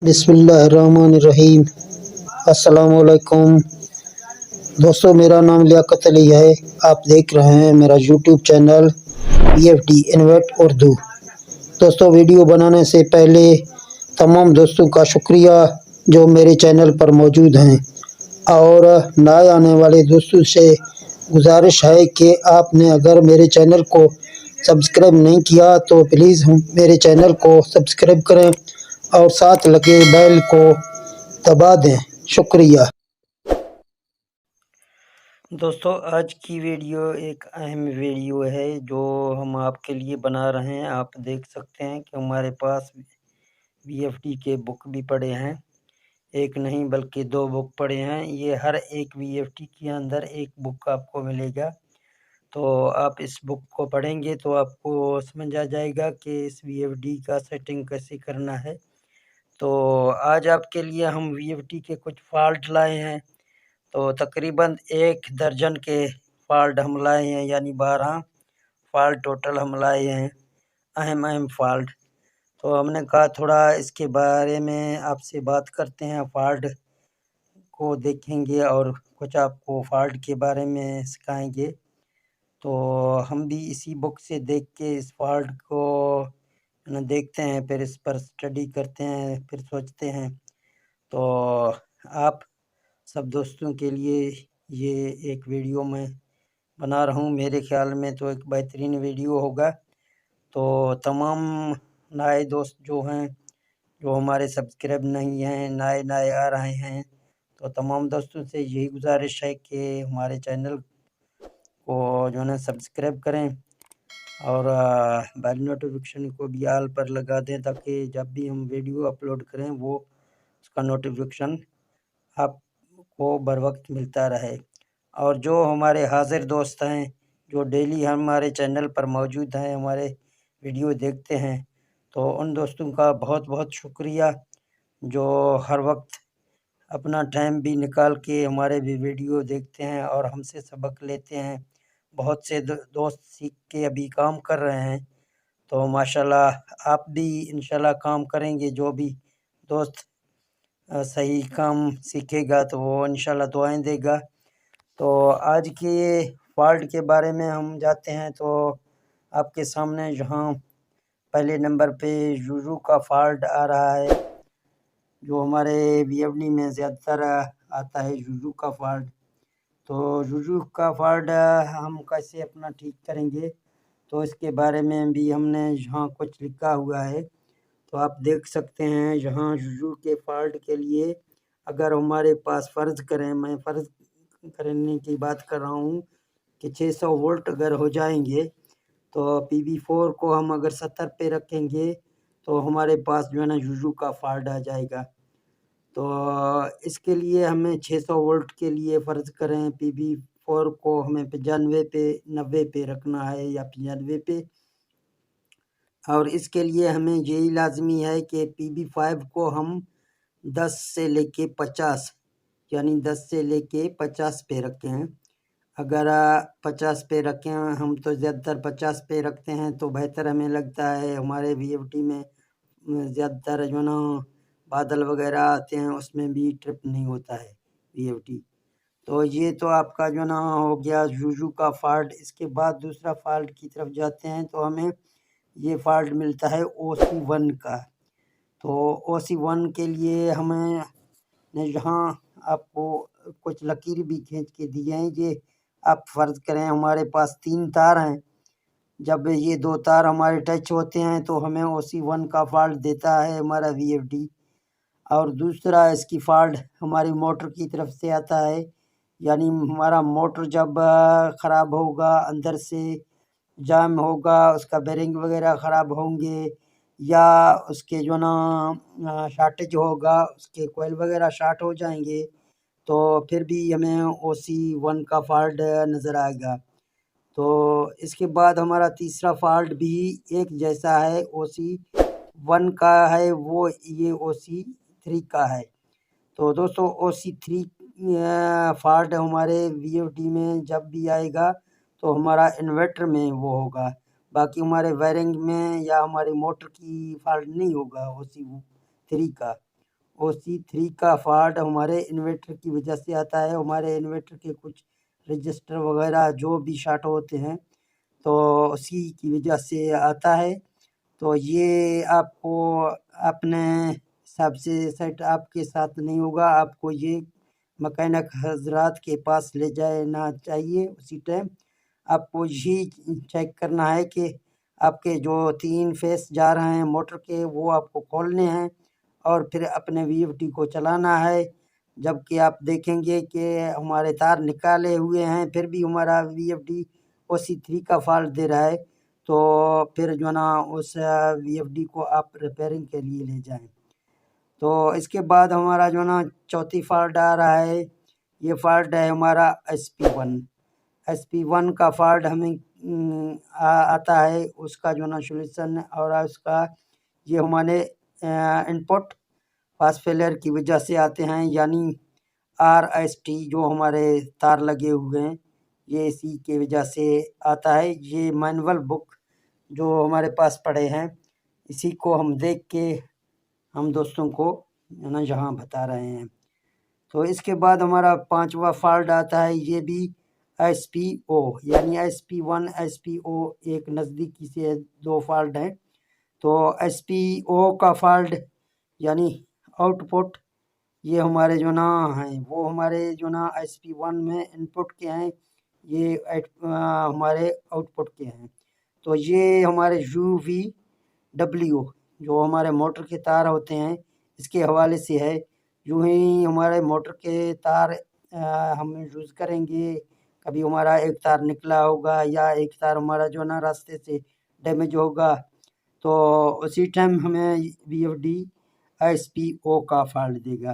बिस्मिल्लाहिर्रहमानिर्रहीम। अस्सलाम वालेकुम दोस्तों, मेरा नाम लियाकत अली है। आप देख रहे हैं मेरा YouTube channel BFD InvIT Urdu. दोस्तों, वीडियो बनाने से पहले तमाम दोस्तों का शुक्रिया जो मेरे चैनल पर मौजूद हैं, और नए आने वाले दोस्तों से गुजारिश है कि आपने अगर मेरे चैनल को सब्सक्राइब नहीं किया तो प्लीज़ मेरे चैनल को सब्सक्राइब करें और साथ लगे बेल को दबा दें। शुक्रिया। दोस्तों, आज की वीडियो एक अहम वीडियो है जो हम आपके लिए बना रहे हैं। आप देख सकते हैं कि हमारे पास BFD के बुक भी पड़े हैं। एक नहीं बल्कि 2 बुक पड़े हैं। ये हर एक BFD के अंदर एक बुक आपको मिलेगा। तो आप इस बुक को पढ़ेंगे तो आपको समझ आ जाएगा कि इस BFD का सेटिंग कैसे करना है। तो आज आपके लिए हम BFD के कुछ फॉल्ट लाए हैं। तो तकरीबन 1 दर्जन के फॉल्ट हम लाए हैं, यानी 12 फॉल्ट टोटल हम लाए हैं, अहम फॉल्ट। तो हमने कहा थोड़ा इसके बारे में आपसे बात करते हैं, फॉल्ट को देखेंगे और कुछ आपको फॉल्ट के बारे में सिखाएंगे। तो हम भी इसी बुक से देख के इस फॉल्ट को देखते हैं, फिर इस पर स्टडी करते हैं, फिर सोचते हैं। तो आप सब दोस्तों के लिए ये एक वीडियो मैं बना रहा हूँ। मेरे ख्याल में तो एक बेहतरीन वीडियो होगा। तो तमाम नए दोस्त जो हैं, जो हमारे सब्सक्राइब नहीं हैं, नए आ रहे हैं, तो तमाम दोस्तों से यही गुजारिश है कि हमारे चैनल को जो है ना सब्सक्राइब करें और बेल नोटिफिकेशन को भी ऑल पर लगा दें, ताकि जब भी हम वीडियो अपलोड करें वो उसका नोटिफिकेशन आपको बर वक्त मिलता रहे। और जो हमारे हाजिर दोस्त हैं, जो डेली हमारे चैनल पर मौजूद हैं, हमारे वीडियो देखते हैं, तो उन दोस्तों का बहुत बहुत शुक्रिया जो हर वक्त अपना टाइम भी निकाल के हमारे भी वीडियो देखते हैं और हमसे सबक लेते हैं। बहुत से दोस्त सीख के अभी काम कर रहे हैं। तो माशाल्लाह आप भी इंशाल्लाह काम करेंगे। जो भी दोस्त सही काम सीखेगा तो वो इंशाल्लाह दुआएं देगा। तो आज के फॉल्ट के बारे में हम जाते हैं। तो आपके सामने यहाँ पहले नंबर पे यूजू का फॉल्ट आ रहा है, जो हमारे BFD में ज़्यादातर आता है यूजू का फॉल्ट। तो यूजू का फॉल्ट हम कैसे अपना ठीक करेंगे, तो इसके बारे में भी हमने यहाँ कुछ लिखा हुआ है। तो आप देख सकते हैं यहाँ यूजू के फॉल्ट के लिए अगर हमारे पास फ़र्ज़ करें, मैं फ़र्ज़ करने की बात कर रहा हूँ कि 600 वोल्ट अगर हो जाएंगे, तो PB4 को हम अगर 70 पे रखेंगे तो हमारे पास जो है ना यूजू का फॉल्ट आ जाएगा। तो इसके लिए हमें 600 वोल्ट के लिए फ़र्ज़ करें PB4 को हमें 95 पे 90 पे रखना है या 95 पे। और इसके लिए हमें यही लाजमी है कि PB5 को हम 10 से लेके 50, यानी 10 से लेके 50 पे रखें। अगर 50 पे रखें, हम तो ज़्यादातर 50 पे रखते हैं, तो बेहतर हमें लगता है। हमारे BFD में ज़्यादातर जो ना बादल वगैरह आते हैं, उसमें भी ट्रिप नहीं होता है BFD। तो ये तो आपका जो ना हो गया यूजू का फॉल्ट। इसके बाद दूसरा फॉल्ट की तरफ जाते हैं तो हमें ये फॉल्ट मिलता है OC1 का। तो OC1 के लिए हमें यहाँ आपको कुछ लकीर भी खींच के दिए हैं। ये आप फ़र्ज़ करें हमारे पास 3 तार हैं। जब ये 2 तार हमारे टच होते हैं तो हमें OC1 का फॉल्ट देता है हमारा BFD। और दूसरा इसकी फॉल्ट हमारी मोटर की तरफ से आता है, यानी हमारा मोटर जब ख़राब होगा, अंदर से जाम होगा, उसका बेरिंग वगैरह ख़राब होंगे, या उसके जो ना शॉर्टेज होगा, उसके कोयल वगैरह शॉर्ट हो जाएंगे, तो फिर भी हमें OC1 का फॉल्ट नज़र आएगा। तो इसके बाद हमारा तीसरा फॉल्ट भी एक जैसा है, OC1 का है, वो ये OC3 का है। तो दोस्तों OC3 फॉल्ट हमारे BFD में जब भी आएगा तो हमारा इन्वर्टर में वो होगा, बाकी हमारे वायरिंग में या हमारी मोटर की फॉल्ट नहीं होगा OC3 का। OC3 का फॉल्ट हमारे इन्वर्टर की वजह से आता है। हमारे इन्वर्टर के कुछ रजिस्टर वगैरह जो भी शॉर्ट होते हैं तो उसी की वजह से आता है। तो ये आपको अपने हिसाब से सेट आपके साथ नहीं होगा, आपको ये मैकेनिक हजरात के पास ले जाना चाहिए। उसी टाइम आपको यही चेक करना है कि आपके जो 3 फेस जा रहे हैं मोटर के वो आपको खोलने हैं और फिर अपने VFD को चलाना है। जबकि आप देखेंगे कि हमारे तार निकाले हुए हैं फिर भी हमारा VFD OC3 का फॉल्ट दे रहा है, तो फिर जो ना उस VFD को आप रिपेयरिंग के लिए ले जाएं। तो इसके बाद हमारा जो ना चौथी फॉल्ट आ रहा है, ये फॉल्ट है हमारा SP1 का फॉल्ट हमें आता है। उसका जो ना सोल्यूशन और उसका ये हमारे इनपुट पास फेलियर की वजह से आते हैं, यानी RST जो हमारे तार लगे हुए हैं ये इसी की वजह से आता है। ये मैनुअल बुक जो हमारे पास पड़े हैं इसी को हम देख के हम दोस्तों को ना यहाँ बता रहे हैं। तो इसके बाद हमारा 5वां फॉल्ट आता है, ये भी SPO यानी SP1 SPO एक नज़दीकी से 2 फॉल्ट हैं। तो SPO का फॉल्ट यानी आउटपुट ये हमारे जो ना हैं वो हमारे जो ना SP1 में इनपुट के हैं, ये हमारे आउटपुट के हैं। तो ये हमारे UVW जो हमारे मोटर के तार होते हैं इसके हवाले से है। यूँ ही हमारे मोटर के तार हम यूज़ करेंगे, कभी हमारा एक तार निकला होगा या एक तार हमारा जो ना रास्ते से डैमेज होगा तो उसी टाइम हमें VFD SPO का फॉल्ट देगा।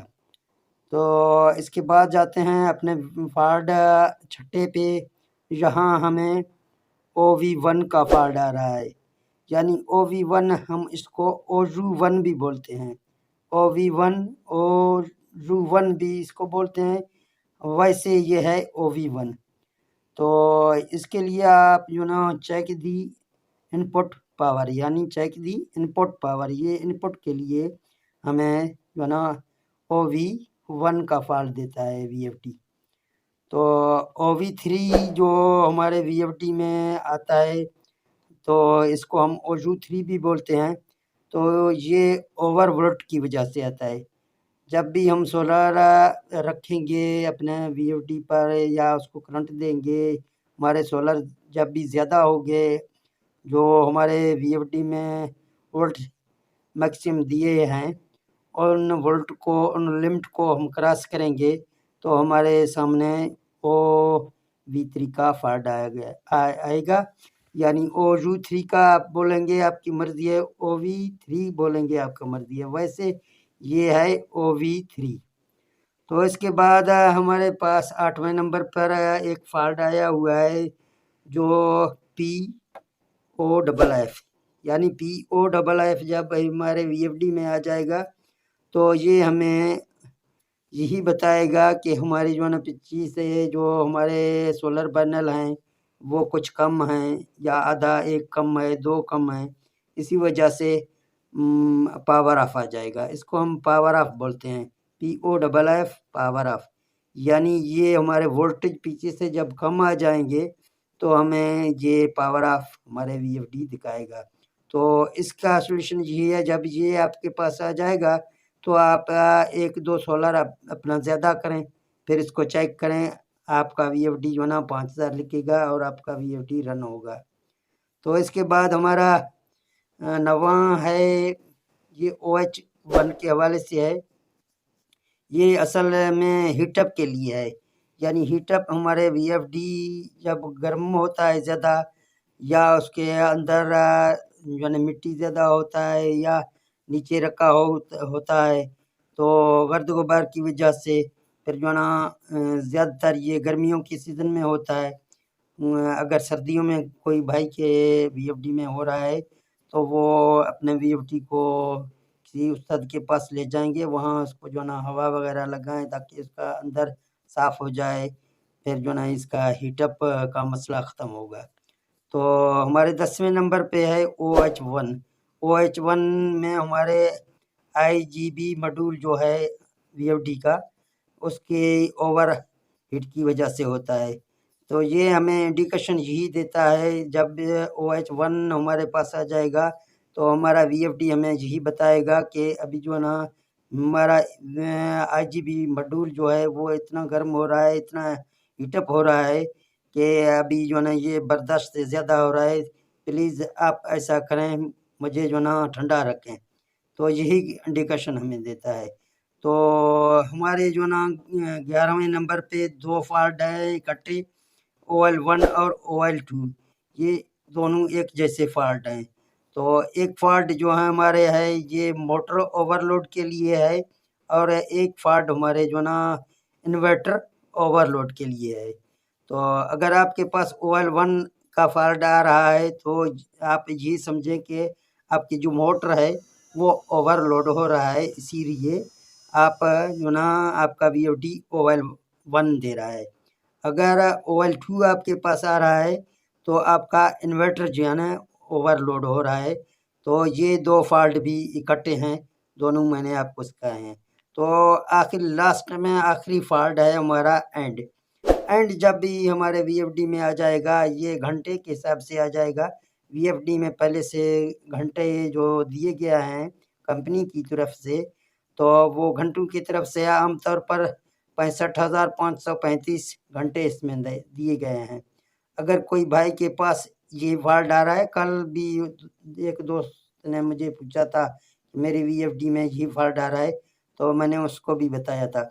तो इसके बाद जाते हैं अपने फॉल्ट छठे पे, यहाँ हमें OV1 का फॉल्ट आ रहा है, यानी OV1 हम इसको OU1 भी बोलते हैं। OV1 भी इसको बोलते हैं, वैसे ये है OV1। तो इसके लिए आप जो ना चेक दी इनपुट पावर यानी चेक दी इनपुट पावर, ये इनपुट के लिए हमें जो ना OV1 का फॉल्ट देता है VFD। तो OV3 जो हमारे VFD में आता है तो इसको हम OU3 भी बोलते हैं। तो ये ओवरवोल्ट की वजह से आता है। जब भी हम सोलर रखेंगे अपने VFD पर या उसको करंट देंगे, हमारे सोलर जब भी ज़्यादा हो गए, जो हमारे VFD में वोल्ट मैक्सिमम दिए हैं उन वोल्ट को उन लिमिट को हम क्रॉस करेंगे तो हमारे सामने OV3 का फॉल्ट आएगा। यानी OU3 का आप बोलेंगे आपकी मर्ज़ी है, OV3 बोलेंगे आपका मर्ज़ी है, वैसे ये है OV3। तो इसके बाद हमारे पास 8वें नंबर पर एक फॉल्ट आया हुआ है जो POFF यानी POFF जब हमारे VFD में आ जाएगा तो ये हमें यही बताएगा कि हमारी जो ना पिच्ची से जो हमारे सोलर पैनल हैं वो कुछ कम हैं या आधा एक कम है 2 कम है, इसी वजह से पावर ऑफ आ जाएगा। इसको हम पावर ऑफ बोलते हैं, POFF पावर ऑफ, यानी ये हमारे वोल्टेज पीछे से जब कम आ जाएंगे तो हमें ये पावर ऑफ हमारे VFD दिखाएगा। तो इसका सॉल्यूशन यही है, जब ये आपके पास आ जाएगा तो आप 1-2 सोलर अपना ज़्यादा करें, फिर इसको चेक करें, आपका VFD जो ना 5000 लिखेगा और आपका VFD रन होगा। तो इसके बाद हमारा 9वां है, ये OH1 के हवाले से है। ये असल में हीटअप के लिए है, यानी हीटअप हमारे VFD जब गर्म होता है ज़्यादा या उसके अंदर जो है मिट्टी ज़्यादा होता है या नीचे रखा होता है तो गर्द गुबार की वजह से फिर जो ना ज़्यादातर ये गर्मियों के सीज़न में होता है। अगर सर्दियों में कोई भाई के VFD में हो रहा है तो वो अपने VFD को किसी उस्ताद के पास ले जाएंगे, वहाँ उसको जो ना हवा वगैरह लगाएं ताकि इसका अंदर साफ़ हो जाए, फिर जो ना इसका हीटअप का मसला ख़त्म होगा। तो हमारे 10वें नंबर पे है OH1 में हमारे IGB मॉड्यूल जो है VFD का, उसके ओवर हीट की वजह से होता है। तो ये हमें इंडिकेशन यही देता है, जब OH1 हमारे पास आ जाएगा तो हमारा VFD हमें यही बताएगा कि अभी जो है ना हमारा IGB मॉड्यूल जो है वो इतना गर्म हो रहा है, इतना हीटअप हो रहा है कि अभी जो है ना ये बर्दाश्त से ज़्यादा हो रहा है, प्लीज़ आप ऐसा करें, मुझे जो ना ठंडा रखें। तो यही इंडिकेशन हमें देता है। तो हमारे जो ना 11वें नंबर पे 2 फॉल्ट है इकट्ठे, OL1 और OL2, ये दोनों एक जैसे फॉल्ट हैं। तो एक फॉल्ट जो है हमारे है ये मोटर ओवरलोड के लिए है, और एक फॉल्ट हमारे जो ना इन्वर्टर ओवरलोड के लिए है। तो अगर आपके पास OL1 का फॉल्ट आ रहा है तो आप ये समझें कि आपकी जो मोटर है वो ओवरलोड हो रहा है, इसीलिए आप जो ना आपका VFD OL1 दे रहा है। अगर OL2 आपके पास आ रहा है तो आपका इन्वर्टर जो है ना ओवरलोड हो रहा है। तो ये 2 फॉल्ट भी इकट्ठे हैं, दोनों मैंने आपको सिखाए हैं। तो आखिर लास्ट में आखिरी फॉल्ट है हमारा एंड जब भी हमारे VFD में आ जाएगा, ये घंटे के हिसाब से आ जाएगा। VFD में पहले से घंटे जो दिए गया हैं कंपनी की तरफ से, तो वो घंटों की तरफ से आमतौर पर 65,535 घंटे इसमें दिए गए हैं। अगर कोई भाई के पास ये फॉल्ट आ रहा है, कल भी एक दोस्त ने मुझे पूछा था मेरी VFD में ये फॉल्ट आ रहा है, तो मैंने उसको भी बताया था।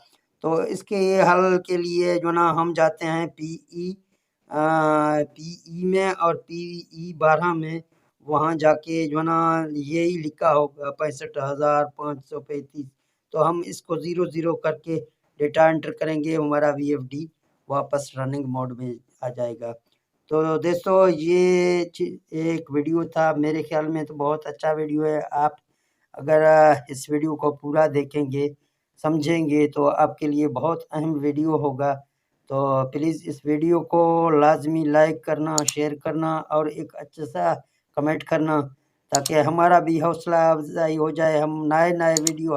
तो इसके हल के लिए जो ना हम जाते हैं PE में और PE 12 में, वहाँ जाके जो ना यही लिखा होगा 65,535, तो हम इसको 0 करके डेटा एंटर करेंगे, हमारा VFD वापस रनिंग मोड में आ जाएगा। तो दोस्तों ये एक वीडियो था, मेरे ख्याल में तो बहुत अच्छा वीडियो है। आप अगर इस वीडियो को पूरा देखेंगे, समझेंगे, तो आपके लिए बहुत अहम वीडियो होगा। तो प्लीज़ इस वीडियो को लाजमी लाइक करना, शेयर करना और एक अच्छा सा कमेंट करना, ताकि हमारा भी हौसला अफजाई हो जाए। हम नए वीडियो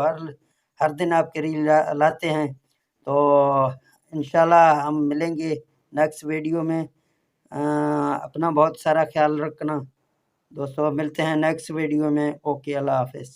हर दिन आपके लिए लाते हैं। तो इंशाल्लाह हम मिलेंगे नेक्स्ट वीडियो में। अपना बहुत सारा ख्याल रखना दोस्तों, मिलते हैं नेक्स्ट वीडियो में। ओके, अल्लाह हाफिज़।